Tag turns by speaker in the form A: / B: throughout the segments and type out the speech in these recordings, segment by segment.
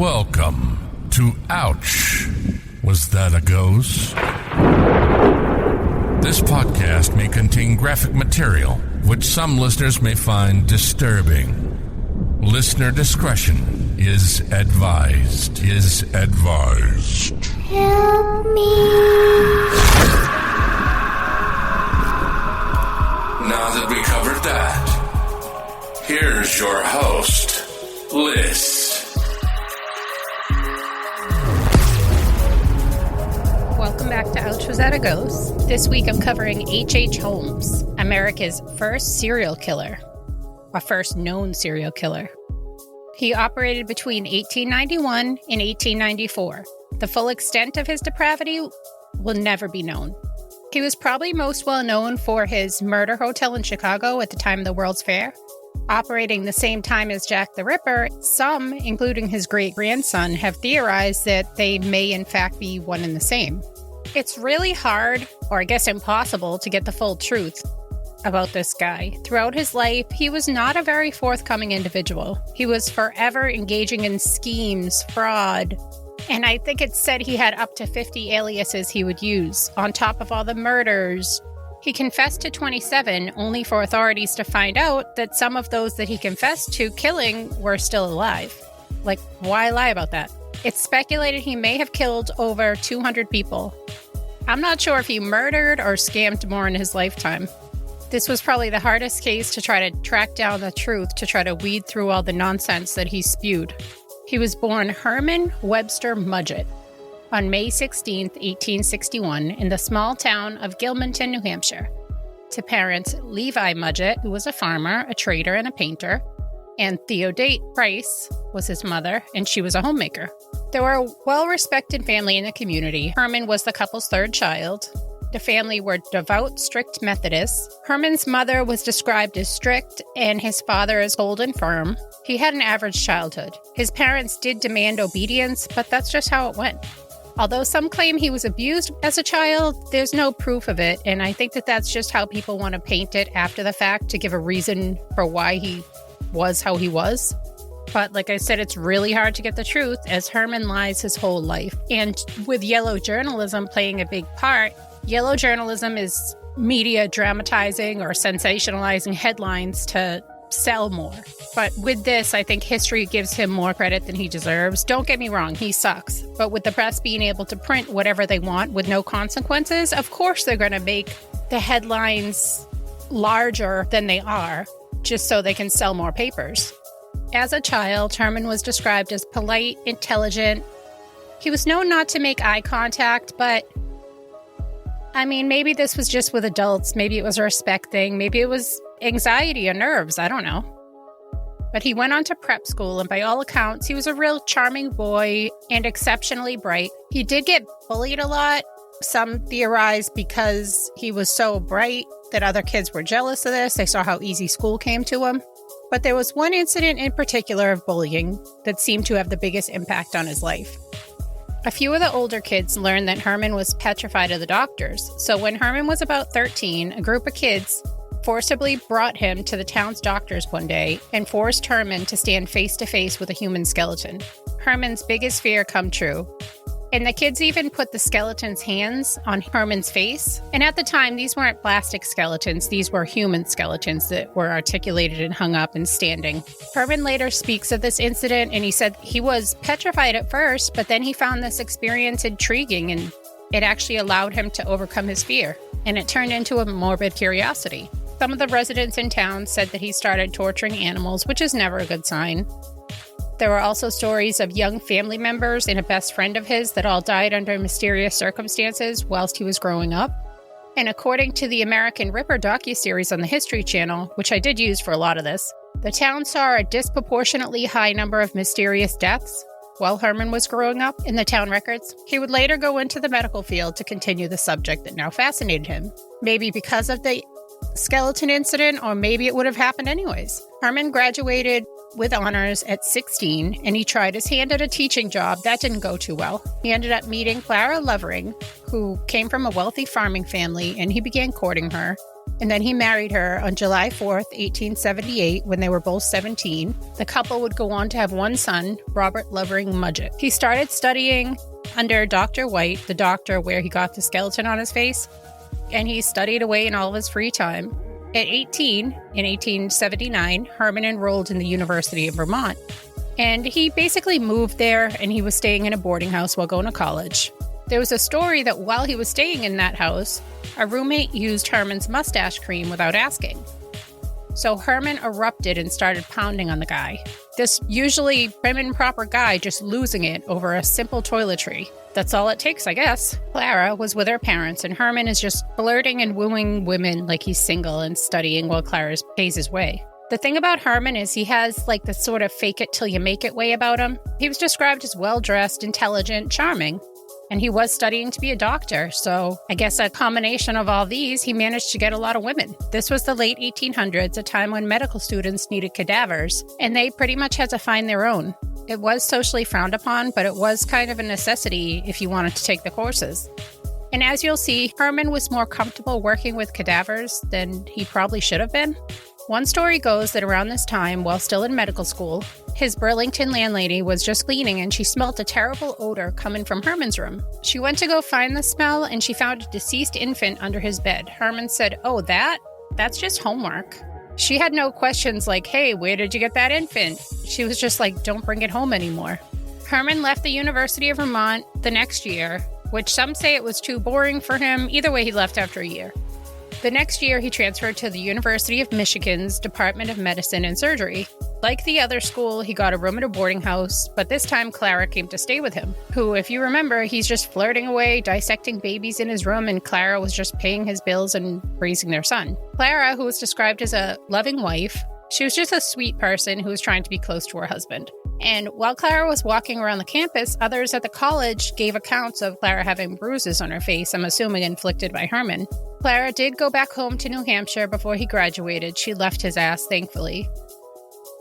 A: Welcome to Ouch. Was that a ghost? This podcast may contain graphic material, which some listeners may find disturbing. Listener discretion is advised.
B: Help me.
A: Now that we covered that, here's your host, Liz.
C: Welcome back to Ouch, Was That a Ghost? This week I'm covering HH Holmes, America's first serial killer, or first known serial killer. He operated between 1891 and 1894. The full extent of his depravity will never be known. He was probably most well known for his murder hotel in Chicago at the time of the World's Fair. Operating the same time as Jack the Ripper, some, including his great-grandson, have theorized that they may in fact be one and the same. It's really hard, or I guess impossible, to get the full truth about this guy. Throughout his life, he was not a very forthcoming individual. He was forever engaging in schemes, fraud, and I think it's said he had up to 50 aliases he would use, on top of all the murders. He confessed to 27, only for authorities to find out that some of those that he confessed to killing were still alive. Like, why lie about that? It's speculated he may have killed over 200 people. I'm not sure if he murdered or scammed more in his lifetime. This was probably the hardest case to try to track down the truth, to try to weed through all the nonsense that he spewed. He was born Herman Webster Mudgett on May 16, 1861, in the small town of Gilmanton, New Hampshire, to parents Levi Mudgett, who was a farmer, a trader, and a painter, and Theodate Price was his mother, and she was a homemaker. They were a well-respected family in the community. Herman was the couple's third child. The family were devout, strict Methodists. Herman's mother was described as strict, and his father as cold and firm. He had an average childhood. His parents did demand obedience, but that's just how it went. Although some claim he was abused as a child, there's no proof of it, and I think that that's just how people want to paint it after the fact to give a reason for why he was how he was. But like I said, it's really hard to get the truth, as Herman lies his whole life. And with yellow journalism playing a big part, yellow journalism is media dramatizing or sensationalizing headlines to sell more. But with this, I think history gives him more credit than he deserves. Don't get me wrong, he sucks. But with the press being able to print whatever they want with no consequences, of course they're going to make the headlines larger than they are, just so they can sell more papers. As a child, Herman was described as polite, intelligent. He was known not to make eye contact, but I mean, maybe this was just with adults. Maybe it was a respect thing. Maybe it was anxiety or nerves. I don't know. But he went on to prep school, and by all accounts, he was a real charming boy and exceptionally bright. He did get bullied a lot. Some theorize because he was so bright that other kids were jealous of this. They saw how easy school came to him. But there was one incident in particular of bullying that seemed to have the biggest impact on his life. A few of the older kids learned that Herman was petrified of the doctors. So when Herman was about 13, a group of kids forcibly brought him to the town's doctors one day and forced Herman to stand face to face with a human skeleton. Herman's biggest fear come true. And the kids even put the skeleton's hands on Herman's face. And at the time, these weren't plastic skeletons. These were human skeletons that were articulated and hung up and standing. Herman later speaks of this incident, and he said he was petrified at first, but then he found this experience intriguing, and it actually allowed him to overcome his fear. And it turned into a morbid curiosity. Some of the residents in town said that he started torturing animals, which is never a good sign. There were also stories of young family members and a best friend of his that all died under mysterious circumstances whilst he was growing up. And according to the American Ripper docuseries on the History Channel, which I did use for a lot of this, the town saw a disproportionately high number of mysterious deaths while Herman was growing up in the town records. He would later go into the medical field to continue the subject that now fascinated him. Maybe because of the skeleton incident, or maybe it would have happened anyways. Herman graduated with honors at 16, and he tried his hand at a teaching job. That didn't go too well. He ended up meeting Clara Lovering, who came from a wealthy farming family, and he began courting her. and then he married her on July 4th, 1878, when they were both 17. The couple would go on to have one son, Robert Lovering Mudgett. He started studying under Dr. White, the doctor where he got the skeleton on his face, and he studied away in all of his free time. At 18, in 1879, Herman enrolled in the University of Vermont, and he basically moved there, and he was staying in a boarding house while going to college. There was a story that while he was staying in that house, a roommate used Herman's mustache cream without asking. So Herman erupted and started pounding on the guy. This usually prim and proper guy just losing it over a simple toiletry. That's all it takes, I guess. Clara was with her parents, and Herman is just flirting and wooing women like he's single and studying while Clara pays his way. The thing about Herman is he has like this sort of fake it till you make it way about him. He was described as well-dressed, intelligent, charming, and he was studying to be a doctor, so I guess a combination of all these, he managed to get a lot of women. This was the late 1800s, a time when medical students needed cadavers, and they pretty much had to find their own. It was socially frowned upon, but it was kind of a necessity if you wanted to take the courses. And as you'll see, Herman was more comfortable working with cadavers than he probably should have been. One story goes that around this time, while still in medical school, his Burlington landlady was just cleaning and she smelt a terrible odor coming from Herman's room. She went to go find the smell and she found a deceased infant under his bed. Herman said, "Oh, that's just homework." She had no questions like, "Hey, where did you get that infant?" She was just like, "Don't bring it home anymore." Herman left the University of Vermont the next year, which some say it was too boring for him. Either way, he left after a year. The next year, he transferred to the University of Michigan's Department of Medicine and Surgery. Like the other school, he got a room at a boarding house, but this time Clara came to stay with him, who, if you remember, he's just flirting away, dissecting babies in his room, and Clara was just paying his bills and raising their son. Clara, who was described as a loving wife, she was just a sweet person who was trying to be close to her husband. And while Clara was walking around the campus, others at the college gave accounts of Clara having bruises on her face, I'm assuming inflicted by Herman. Clara did go back home to New Hampshire before he graduated. She left his ass, thankfully.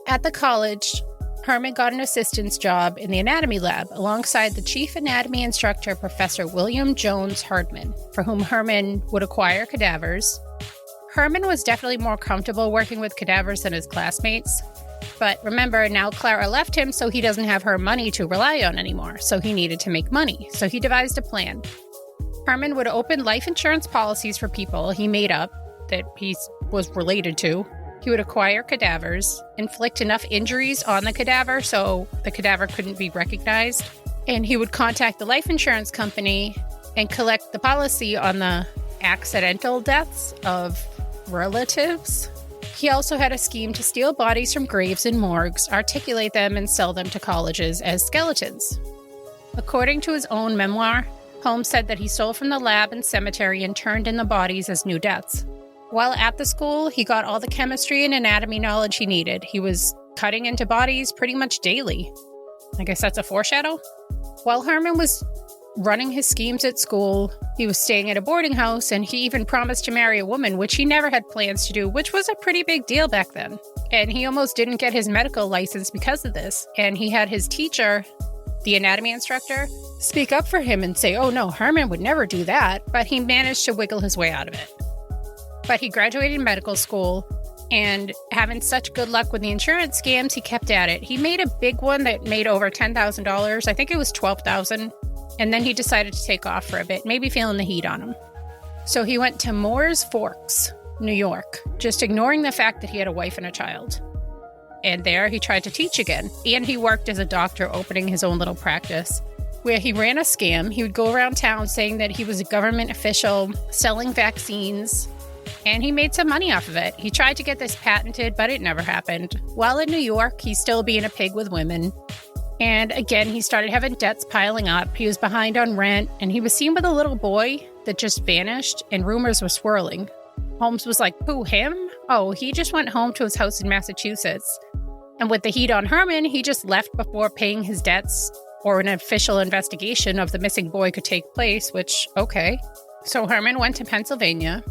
C: At the college, Herman got an assistant's job in the anatomy lab alongside the chief anatomy instructor, Professor William Jones Hardman, for whom Herman would acquire cadavers. Herman was definitely more comfortable working with cadavers than his classmates. But remember, now Clara left him, so he doesn't have her money to rely on anymore. So he needed to make money. So he devised a plan. Herman would open life insurance policies for people he made up that he was related to. He would acquire cadavers, inflict enough injuries on the cadaver so the cadaver couldn't be recognized, and he would contact the life insurance company and collect the policy on the accidental deaths of relatives. He also had a scheme to steal bodies from graves and morgues, articulate them, and sell them to colleges as skeletons. According to his own memoir, Holmes said that he stole from the lab and cemetery and turned in the bodies as new deaths. While at the school, he got all the chemistry and anatomy knowledge he needed. He was cutting into bodies pretty much daily. I guess that's a foreshadow? While Herman was running his schemes at school, he was staying at a boarding house, and he even promised to marry a woman, which he never had plans to do, which was a pretty big deal back then. And he almost didn't get his medical license because of this. And he had his teacher, the anatomy instructor, speak up for him and say, "Oh no, Herman would never do that," but he managed to wiggle his way out of it. But he graduated medical school, and having such good luck with the insurance scams, he kept at it. He made a big one that made over $10,000. I think it was $12,000. And then he decided to take off for a bit, maybe feeling the heat on him. So he went to Moore's Forks, New York, just ignoring the fact that he had a wife and a child. And there he tried to teach again. And he worked as a doctor, opening his own little practice, where he ran a scam. He would go around town saying that he was a government official, selling vaccines, and he made some money off of it. He tried to get this patented, but it never happened. While in New York, he's still being a pig with women. And again, he started having debts piling up. He was behind on rent, and he was seen with a little boy that just vanished, and rumors were swirling. Holmes was like, "Who, him? Oh, he just went home to his house in Massachusetts." And with the heat on Herman, he just left before paying his debts or an official investigation of the missing boy could take place, which, okay. So Herman went to Pennsylvania,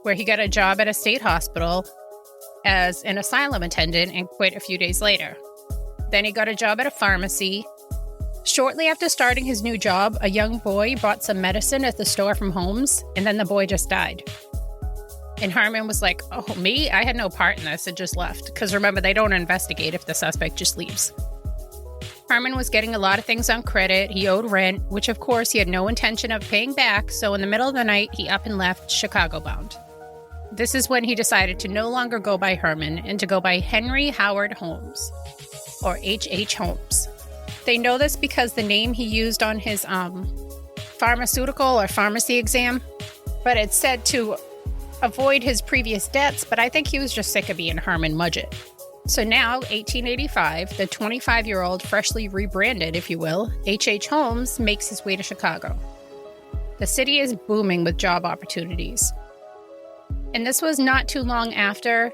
C: where he got a job at a state hospital as an asylum attendant and quit a few days later. Then he got a job at a pharmacy. Shortly after starting his new job, a young boy bought some medicine at the store from Holmes, and then the boy just died. And Herman was like, oh, me? I had no part in this. It just left. Because remember, they don't investigate if the suspect just leaves. Herman was getting a lot of things on credit. He owed rent, which of course he had no intention of paying back. So in the middle of the night, he up and left Chicago bound. This is when he decided to no longer go by Herman and to go by Henry Howard Holmes, or HH Holmes. They know this because the name he used on his pharmaceutical or pharmacy exam, but it's said to avoid his previous debts, but I think he was just sick of being Herman Mudgett. So now, 1885, the 25-year-old, freshly rebranded, if you will, HH Holmes makes his way to Chicago. The city is booming with job opportunities. And this was not too long after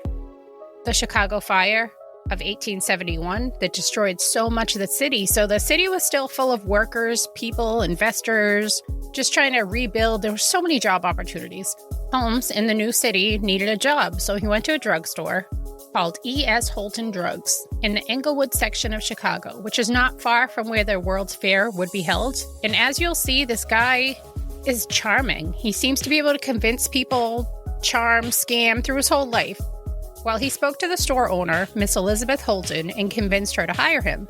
C: the Chicago fire of 1871 that destroyed so much of the city. So the city was still full of workers, people, investors, just trying to rebuild. There were so many job opportunities. Holmes in the new city needed a job, so he went to a drugstore called E.S. Holton Drugs in the Englewood section of Chicago, which is not far from where the World's Fair would be held. And as you'll see, this guy is charming. He seems to be able to convince people, charm, scam through his whole life. Well, he spoke to the store owner, Miss Elizabeth Holton, and convinced her to hire him,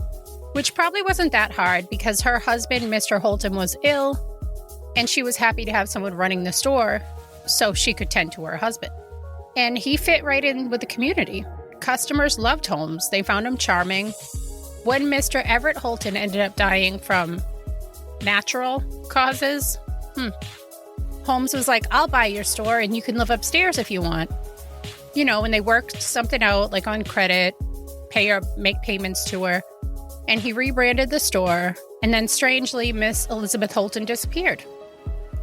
C: which probably wasn't that hard because her husband, Mr. Holton, was ill, and she was happy to have someone running the store so she could tend to her husband. And he fit right in with the community. Customers loved Holmes. They found him charming. When Mr. Everett Holton ended up dying from natural causes, Holmes was like, I'll buy your store and you can live upstairs if you want. You know, when they worked something out, like on credit, pay or make payments to her. And he rebranded the store. And then strangely, Miss Elizabeth Holton disappeared.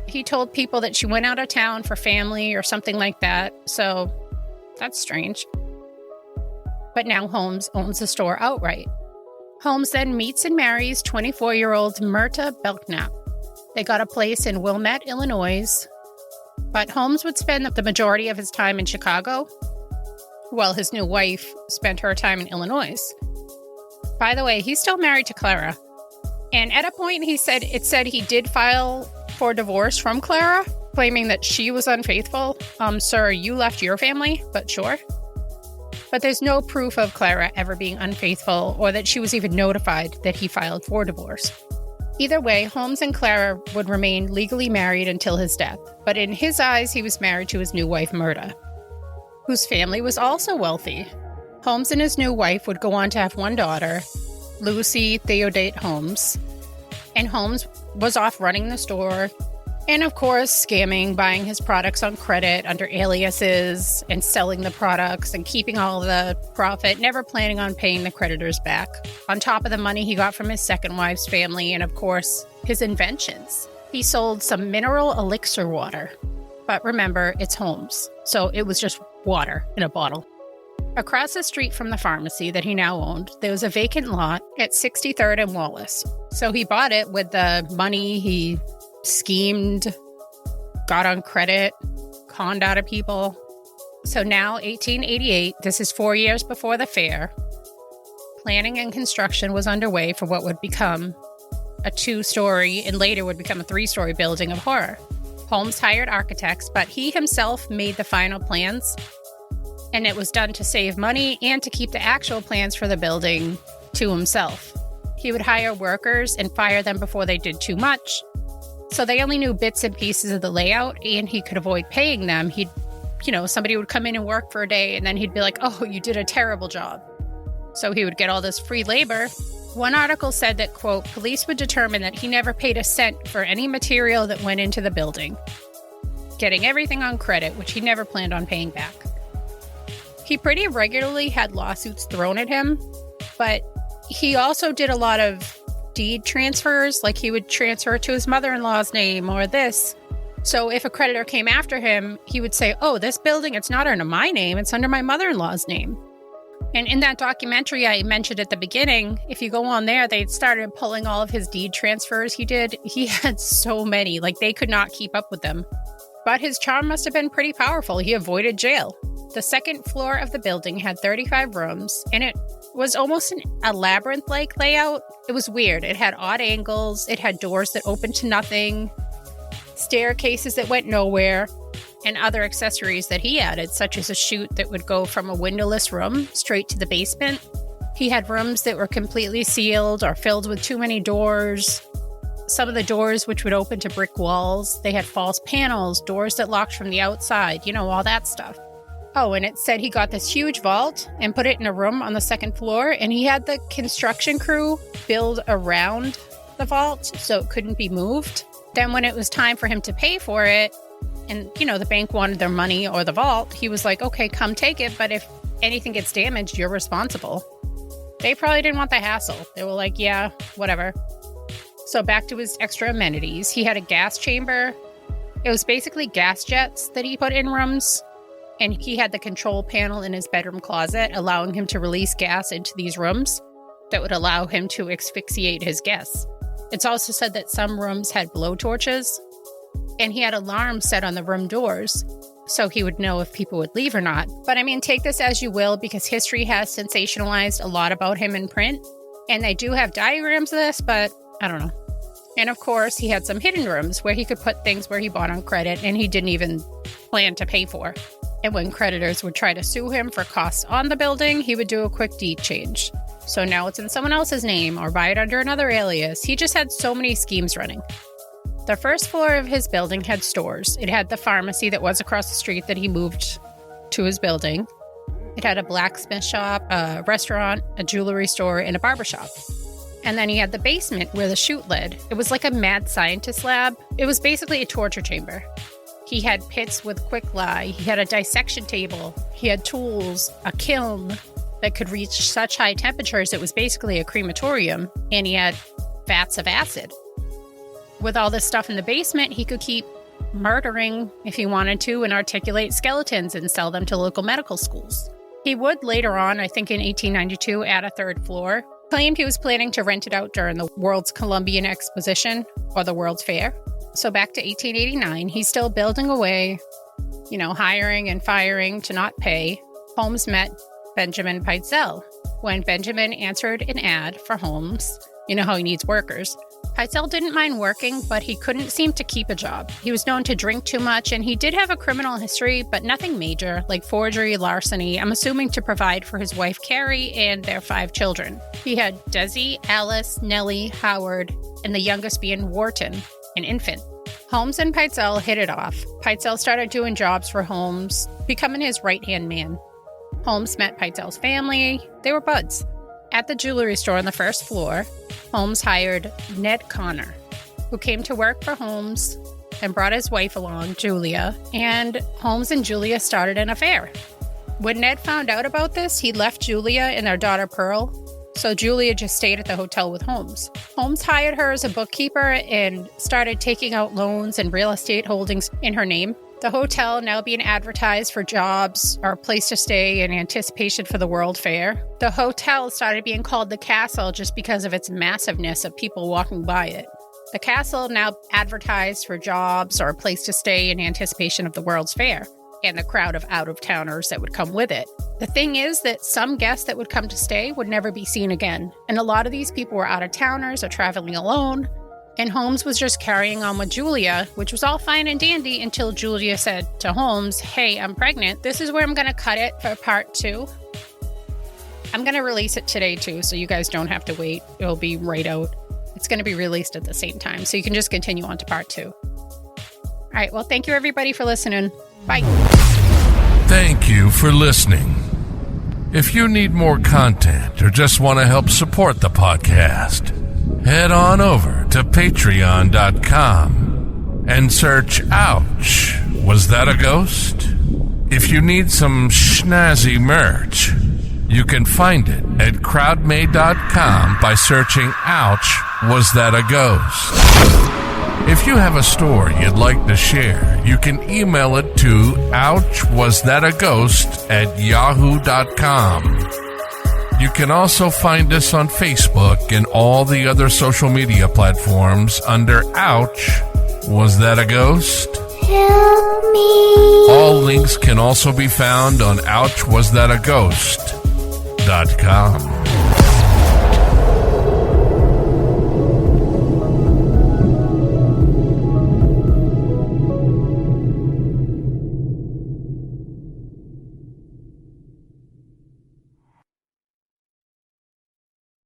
C: He told people that she went out of town for family or something like that. So that's strange. But now Holmes owns the store outright. Holmes then meets and marries 24-year-old Myrta Belknap. They got a place in Wilmette, Illinois. But Holmes would spend the majority of his time in Chicago, while his new wife spent her time in Illinois. By the way, he's still married to Clara. And at a point, it said he did file for divorce from Clara, claiming that she was unfaithful. Sir, you left your family, but sure. But there's no proof of Clara ever being unfaithful or that she was even notified that he filed for divorce. Either way, Holmes and Clara would remain legally married until his death. But in his eyes, he was married to his new wife, Myrta, whose family was also wealthy. Holmes and his new wife would go on to have one daughter, Lucy Theodate Holmes. And Holmes was off running the store and, of course, scamming, buying his products on credit under aliases and selling the products and keeping all the profit, never planning on paying the creditors back. On top of the money he got from his second wife's family and, of course, his inventions. He sold some mineral elixir water. But remember, it's Holmes, so it was just water in a bottle. Across the street from the pharmacy that he now owned, there was a vacant lot at 63rd and Wallace. So he bought it with the money he schemed, got on credit, conned out of people. So now, 1888, this is 4 years before the fair, planning and construction was underway for what would become a 2-story and later would become a 3-story building of horror. Holmes hired architects, but he himself made the final plans. And it was done to save money and to keep the actual plans for the building to himself. He would hire workers and fire them before they did too much. So they only knew bits and pieces of the layout, and he could avoid paying them. Somebody would come in and work for a day, and then he'd be like, oh, you did a terrible job. So he would get all this free labor. One article said that, quote, police would determine that he never paid a cent for any material that went into the building, getting everything on credit, which he never planned on paying back. He pretty regularly had lawsuits thrown at him, but he also did a lot of deed transfers, like he would transfer to his mother-in-law's name or this. So if a creditor came after him, he would say, oh, this building, it's not under my name, it's under my mother-in-law's name. And in that documentary I mentioned at the beginning, if you go on there, they started pulling all of his deed transfers he did. He had so many, like they could not keep up with them. But his charm must have been pretty powerful. He avoided jail. The second floor of the building had 35 rooms, and it was almost a labyrinth-like layout. It was weird. It had odd angles. It had doors that opened to nothing, staircases that went nowhere. and other accessories that he added, such as a chute that would go from a windowless room straight to the basement. He had rooms that were completely sealed or filled with too many doors. Some of the doors which would open to brick walls. They had false panels, doors that locked from the outside, all that stuff. Oh, and it said he got this huge vault and put it in a room on the second floor, and he had the construction crew build around the vault so it couldn't be moved. Then when it was time for him to pay for it, and, the bank wanted their money or the vault, he was like, okay, come take it, but if anything gets damaged, you're responsible. They probably didn't want the hassle. They were like, yeah, whatever. So back to his extra amenities. He had a gas chamber. It was basically gas jets that he put in rooms. And he had the control panel in his bedroom closet, allowing him to release gas into these rooms that would allow him to asphyxiate his guests. It's also said that some rooms had blowtorches, and he had alarms set on the room doors, so he would know if people would leave or not. But take this as you will, because history has sensationalized a lot about him in print, and they do have diagrams of this, but I don't know. And of course, he had some hidden rooms where he could put things where he bought on credit and he didn't even plan to pay for. And when creditors would try to sue him for costs on the building, he would do a quick deed change. So now it's in someone else's name or buy it under another alias. He just had so many schemes running. The first floor of his building had stores. It had the pharmacy that was across the street that he moved to his building. It had a blacksmith shop, a restaurant, a jewelry store, and a barbershop. And then he had the basement where the chute led. It was like a mad scientist lab. It was basically a torture chamber. He had pits with quick lye. He had a dissection table. He had tools, a kiln that could reach such high temperatures it was basically a crematorium. And he had vats of acid. With all this stuff in the basement, he could keep murdering if he wanted to and articulate skeletons and sell them to local medical schools. He would later on, I think in 1892, add a third floor. Claimed he was planning to rent it out during the World's Columbian Exposition or the World's Fair. So back to 1889, he's still building away, hiring and firing to not pay. Holmes met Benjamin Pitezel. When Benjamin answered an ad for Holmes, how he needs workers, Pitezel didn't mind working, but he couldn't seem to keep a job. He was known to drink too much, and he did have a criminal history, but nothing major, like forgery, larceny, I'm assuming to provide for his wife Carrie and their 5 children. He had Desi, Alice, Nellie, Howard, and the youngest being Wharton, an infant. Holmes and Pitezel hit it off. Pitezel started doing jobs for Holmes, becoming his right-hand man. Holmes met Pitezel's family. They were buds. At the jewelry store on the first floor, Holmes hired Ned Connor, who came to work for Holmes and brought his wife along, Julia, and Holmes and Julia started an affair. When Ned found out about this, he left Julia and their daughter Pearl, so Julia just stayed at the hotel with Holmes. Holmes hired her as a bookkeeper and started taking out loans and real estate holdings in her name. The hotel now being advertised for jobs or a place to stay in anticipation for the World Fair. The hotel started being called the Castle just because of its massiveness of people walking by it. The Castle now advertised for jobs or a place to stay in anticipation of the World's Fair and the crowd of out-of-towners that would come with it. The thing is that some guests that would come to stay would never be seen again. And a lot of these people were out-of-towners or traveling alone. And Holmes was just carrying on with Julia, which was all fine and dandy until Julia said to Holmes, hey, I'm pregnant. This is where I'm going to cut it for part 2. I'm going to release it today too, so you guys don't have to wait. It'll be right out. It's going to be released at the same time, so you can just continue on to part 2. All right, well, thank you everybody for listening. Bye.
A: Thank you for listening. If you need more content or just want to help support the podcast, head on over to patreon.com and search Ouch, Was That a Ghost? If you need some snazzy merch, you can find it at crowdmade.com by searching Ouch, Was That a Ghost? If you have a story you'd like to share, you can email it to ouchwasthataghost@yahoo.com. You can also find us on Facebook and all the other social media platforms under Ouch, Was That a Ghost?
B: Help me.
A: All links can also be found on ouchwasthataghost.com.